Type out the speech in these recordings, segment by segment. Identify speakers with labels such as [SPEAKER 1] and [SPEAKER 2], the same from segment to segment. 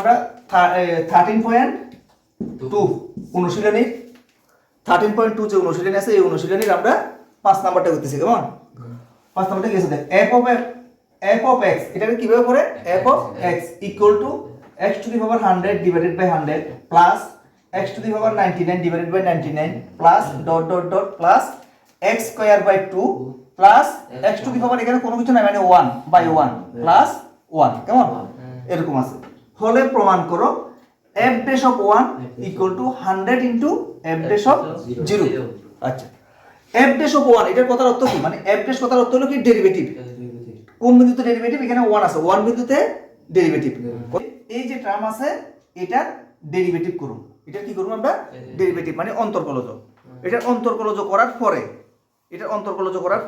[SPEAKER 1] আমরা 13.2 অনুশীলনী 13.2 যে অনুশীলনী আছে এই অনুশীলনীর আমরা 5 নাম্বারটা করতেছি কেমন 5 নাম্বারটা কি আছে দেখ f of x এটাকে কিভাবে করে f of x equal to x to the power 100 divided by 100 plus x to the power 99 divided by 99 plus dot dot dot plus x square by 2 plus x to the power এখানে কোনো কিছু নাই মানে 1 by 1 plus 1 কেমন এরকম আছে হলে প্রমাণ করো f dash of 1 equal to 100 into f dash of 0 আচ্ছা f dash of 1 এটার কথার অর্থ কি মানে f dash কথার অর্থ হলো কি ডেরিভেটিভ কোন বিন্দুতে ডেরিভেটিভ এখানে 1 আছে 1 বিন্দুতে ডেরিভেটিভ এই যে টার্ম আছে এটা ডেরিভেটিভ করুন এটা কি করব আমরা ডেরিভেটিভ মানে অন্তর্কলজ এটার অন্তর্কলজ করার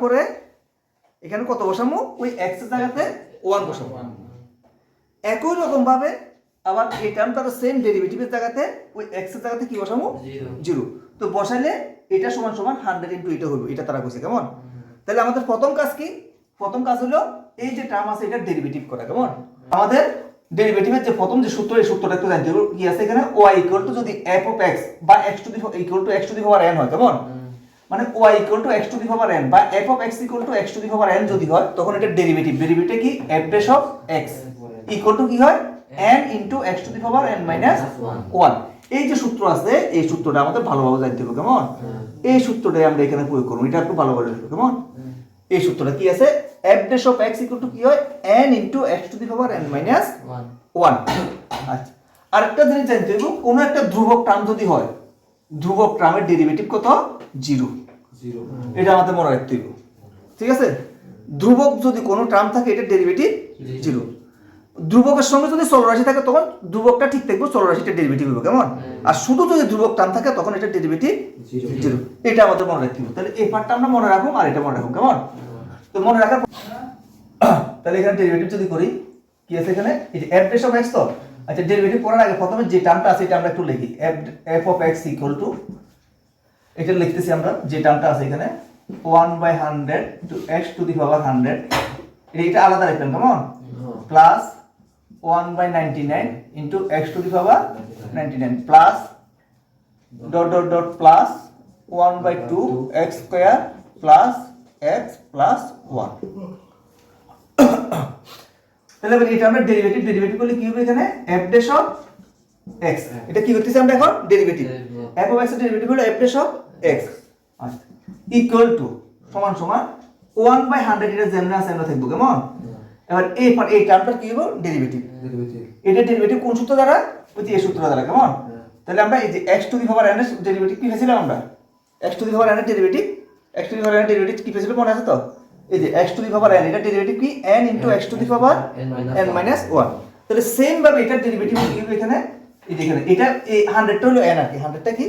[SPEAKER 1] পরে এখানে কত বসামু ওই x এর জায়গাতে 1 বসাবো একই রকম ভাবে আবার এই টার্মটার সেম ডেরিভেটিভের জায়গাতে ওই x এর জায়গাতে কি বসামু 0 তো বসাইলে এটা সমান সমান 100 ইনটু এটা হবে এটা তারা কইছে কেমন তাহলে আমাদের প্রথম কাজ কি প্রথম কাজ হলো এই যে টার্ম আছে এটা ডেরিভেটিভ করা কেমন আমাদের ডেরিভেটিভের যে প্রথম যে সূত্র এই সূত্রটা একটু জানতে হবে কি আছে এখানে y যদি f of x বা x to the x to the power n হয় কেমন মানে y x to the power n বা f of x x to the power n যদি হয় তখন এটা ডেরিভেটিভ কি f dash of x equal to কি হয় n into x to the power n minus 1 এই যে সূত্র আছে এই সূত্রটা আমাদের ভালোভাবে জানতে হবে কেমন এই সূত্রটাই আমরা এখানে প্রয়োগ করব এটা একটু ভালোভাবে জানতে হবে কেমন এই সূত্রটা কি আছে f dash of x equal to কি হয় n into x to the power n minus 1 আচ্ছা আরেকটা জিনিস জানতে হবে কোন একটা ধ্রুবক টার্ম যদি হয় ধ্রুবক টার্মের ডেরিভেটিভ কত 0 এটা আমাদের মনে রাখতে হবে ঠিক আছে ধ্রুবক যদি কোনো টার্ম থাকে এটা ডেরিভেটিভ 0 ধ্রুবকের সঙ্গে যদি চলরাশি থাকে তখন ধ্রুবকটা ঠিক থাকবে চলরাশিটা ডেরিভেটিভ হবে কেমন আর শুধু যদি ধ্রুবক টার্ম থাকে তখন এটা ডেরিভেটিভ 0 এটা আমাদের মনে রাখতে হবে তাহলে এই পার্টটা আমরা মনে রাখবো আর এটা মনে রাখবো কেমন তো মনে রাখার তাহলে এখানে ডেরিভেটিভ যদি করি কি আছে এখানে এই যে f dash of x তো আচ্ছা ডেরিভেটিভ করার আগে প্রথমে যে টার্মটা আছে এটা আমরা একটু লিখি f of x equal to এটা লিখতেছি আমরা যে টার্মটা আছে এখানে 1/100 to x to the power 100 এটা আলাদা লিখলাম কেমন plus 1/99 into x to the power 99 plus dot dot dot plus 1/2 x square plus x plus 1 তাহলে এটা আমরা ডেরিভেটিভ করলে কি হবে এখানে f dash of x এটা কি করতেছি আমরা এখন ডেরিভেটিভ f of x এর ডেরিভেটিভ হলো f dash of x আচ্ছা ইকুয়াল টু সমান 1/100 এটা জেনারেল আছে আমরা থাকবো কেমন এবার এই টার্মটা কি হবে ডেরিভেটিভ এটা ডেরিভেটিভ কোন সূত্র দ্বারা ওই যে এই সূত্র দ্বারা কেমন তাহলে আমরা এই যে x to the power n এর ডেরিভেটিভ কি পেয়েছিলাম আমরা x to the power n এর ডেরিভেটিভ কি পেয়েছিল মনে আছে তো এই যে x to the power n এটা ডেরিভেটিভ কি n into x to the power n minus 1 তাহলে সেম ভাবে এটা ডেরিভেটিভ কি হবে এখানে এই যে এখানে এটা এই 100 টা হলো n আর কি 100 টা কি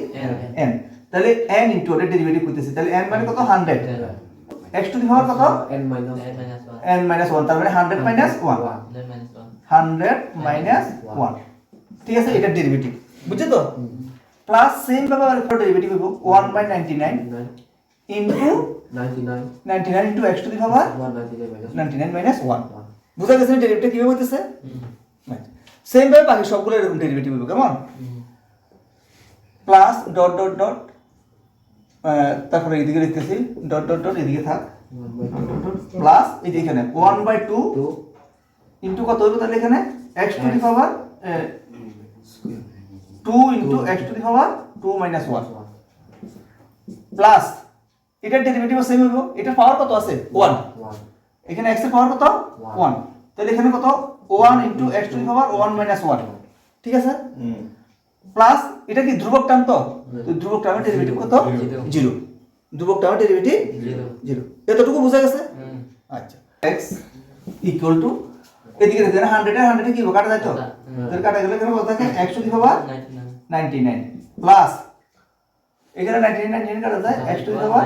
[SPEAKER 1] n তাহলে n into এর ডেরিভেটিভ করতেছি তাহলে n মানে কত 100 x to the power কত n minus 1 তার মানে 100 minus 1 100 minus 1 ঠিক আছে এটা ডেরিভেটিভ বুঝছো তো প্লাস সেম ভাবে আরেকটা ডেরিভেটিভ হবে 1/99 into 99 into x to the power 99 minus 1 বুঝা গেছে ডেরিভেটিভ কিভাবে হইতেছে সেম ভাবে বাকি সবগুলো এরকম ডেরিভেটিভ হবে কেমন প্লাস ডট ডট ডট তারপরে এদিকে লিখতেছি ডট ডট ডট এদিকে থাক প্লাস এই যে এখানে 1/2 ইনটু কত হবে তাহলে এখানে x to the power 2 into x to the power 2 minus 1 plus এটার ডেরিভেটিভ সেম হবে এটার পাওয়ার কত আছে 1 এখানে x এর পাওয়ার কত 1 তাহলে এখানে কত 1 into x to the power 1 minus 1 ঠিক আছে প্লাস এটা কি ধ্রুবক টার্ম তো ধ্রুবক টার্মের ডেরিভেটিভ কত 0 ধ্রুবক টার্মের ডেরিভেটিভ 0 এতটুকু বোঝা গেছে আচ্ছা x ইকুয়াল টু এদিকে দেখেন 100 এর 100 এ কি হবে কাটা যায় তো তাহলে কাটা গেলে এখানে কত থাকে x to the power 99 plus এখানে 99 কাটা যায় x to the power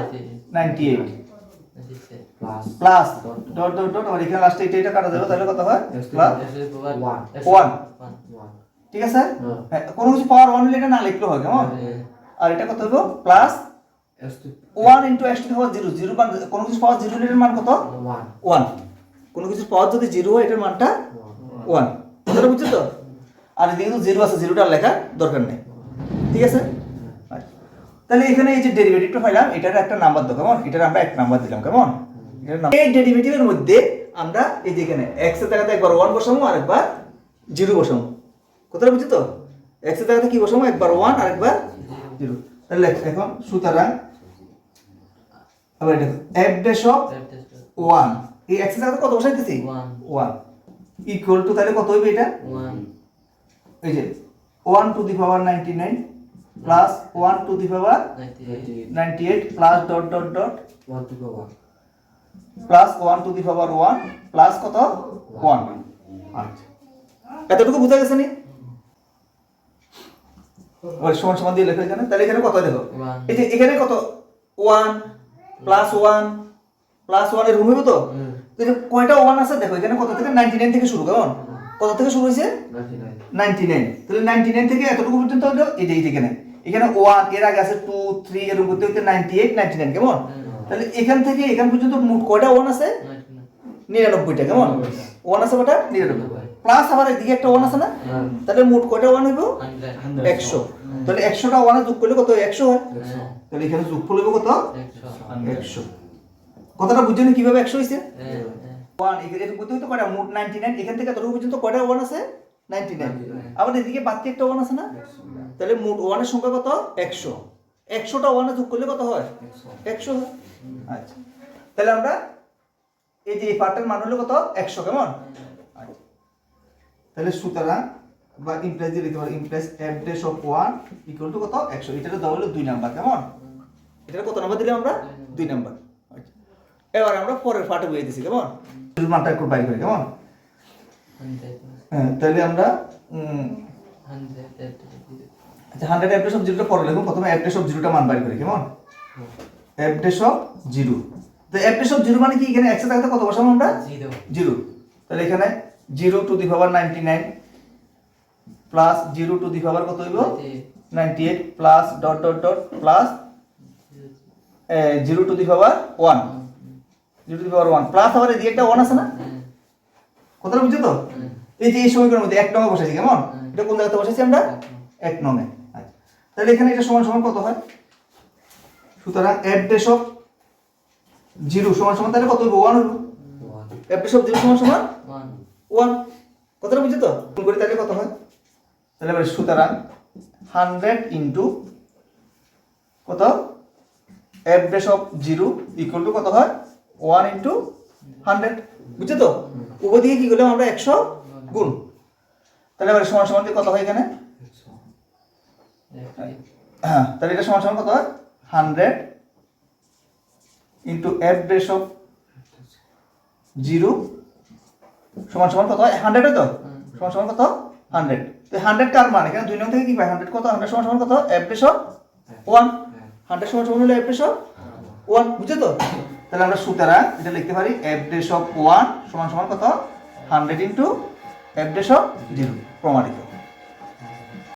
[SPEAKER 1] 98 plus dot dot dot আর এখানে লাস্টে এটা কাটা যাবে তাহলে কত হয় প্লাস 1 ঠিক আছে কোনো কিছু পাওয়ার 1 হলে এটা না লিখলেও হয় কেমন আর এটা কত হবে plus 1 into x to the power 0 0 মান কোনো কিছু পাওয়ার 0 হলে এর মান কত 1 কোনো কিছু পাওয়ার যদি 0 হয় এটার মানটা 1 তোমরা বুঝছো তো আর এদিকে তো জিরো আছে, জিরোটা লেখার দরকার নেই, ঠিক আছে। আচ্ছা, তাহলে এখানে এই যে ডেরিভেটিভটা পাইলাম, এটার একটা নাম্বার দাও, কেমন, এটার আমরা 1 নাম্বার দিলাম, কেমন। এই ডেরিভেটিভের মধ্যে আমরা এই যে এখানে x এর জায়গাতে একবার 1 বসাবো আর একবার 0 বসাবো, কথাটা বুঝছো তো। x এর জায়গাতে কি বসাবো, একবার 1 আর একবার 0। তাহলে এখন সুতরাং আবার দেখো f dash of 1, এই x এর জায়গাতে কত বসাইতেছি 1 ইকুয়াল টু, তাহলে কত হবে এটা
[SPEAKER 2] 1
[SPEAKER 1] এই যে 1 two the power 99 plus 1 two the power 98 plus dot dot dot
[SPEAKER 2] 1 to power
[SPEAKER 1] plus 1 two the power 1 plus কত 1। আচ্ছা, এতটুকু বুঝা গেছে নি? ওই সমান সমান দিয়ে লেখা এখানে, তাহলে এখানে কত দেখো, এই যে এখানে কত 1 প্লাস 1 প্লাস 1 এর রুম হবে তো, এই যে কয়টা 1 আছে দেখো, এখানে কত থেকে 99 থেকে শুরু, কেমন, কত থেকে শুরু হইছে 99, তাহলে 99 থেকে এতটুকু পর্যন্ত হলো এই যে এখানে, এখানে 1 এর আগে আছে 2 3 এর উপর থেকে 98 99, কেমন। তাহলে এখান থেকে এখান পর্যন্ত মোট কয়টা 1 আছে 99টা, কেমন, 1 আছে কয়টা 99, প্লাস আবার এদিকে একটা 1 আছে না, তাহলে মোট কয়টা 1 হইব 100। তাহলে 100টা 1 এ যোগ করলে কত 100 হয়, তাহলে এখানে যোগফল হইব কত 100। কথাটা বুঝছেন কিভাবে 100 হইছে 1 এর মধ্যে তো কয়টা মোট 99, এখান থেকে এতটুকু পর্যন্ত কয়টা 1 আছে 99, আবার এদিকে বাকি একটা 1 আছে না, তাহলে মোট 1 এর সংখ্যা কত 100, 100টা 1 এ যোগ করলে কত হয় 100 হয়। আচ্ছা, তাহলে আমরা এই যে এই পার্টের মান হলো কত 100, কেমন। আচ্ছা, তাহলে সুতরাং বা ইমপ্লাইজ দিয়ে লিখতে পারি, implies f dash of 1 equal to কত 100, এটার দাও হলো 2 নাম্বার, কেমন। এটার কত নাম্বার দিলাম আমরা 2 নাম্বার। আচ্ছা, এবার আমরা পরের পার্টে বইয়ে দিছি, কেমন, মানটা একটু বাইর করি, কেমন। হ্যাঁ, তাহলে আমরা 100 f dash of 0 টা পরে লিখব, প্রথমে f dash of 0 টা মান বাইর করি, কেমন। f dash of 0, তো f dash of 0 মানে কি, এখানে x এর জায়গাতে কত বসাবো আমরা 0, তাহলে এখানে 0 to the power 99 plus 0 to the power কত হইব 98 plus dot dot dot plus 0 to the power 1, 0 to the power 1 plus আবার এদিকে একটা 1 আছে না, কথাটা বুঝছো তো। এই যে এই সমীকরণের মধ্যে 1 নং বসাইছি, কেমন, এটা কোন জায়গাতে বসাইছি আমরা 1 নং এ। আচ্ছা, তাহলে এখানে এটা সমান সমান কত হয়, সুতরাং f dash of 0 সমান সমান তাহলে কত হইব 1 হইব, f dash of 0 সমান সমান 1, কথাটা বুঝছো তো। গুণ করি তাহলে কত হয়, তাহলে এবার সুতরাং 100 ইনটু কত f dash of 0 equal to কত হয় 1 ইনটু 100, বুঝছো তো। উভয় দিকে কি করলাম আমরা 100 গুণ, তাহলে এবার সমান সমান দিয়ে কত হয় এখানে, হ্যাঁ, তাহলে এটা সমান সমান কত হয় 100 ইনটু f dash of 0 সমান সমান কত হয় 100, তো সমান সমান কত 100, তো 100 কার মান, এখানে 2 নং থেকে কি পাই 100 কত, 100 সমান সমান কত f dash of 1, 100 সমান সমান হলো f dash of 1, বুঝছো তো। তাহলে আমরা সুতরাং এটা লিখতে পারি f dash of 1 সমান সমান কত 100 ইনটু f dash of 0, প্রমাণিত।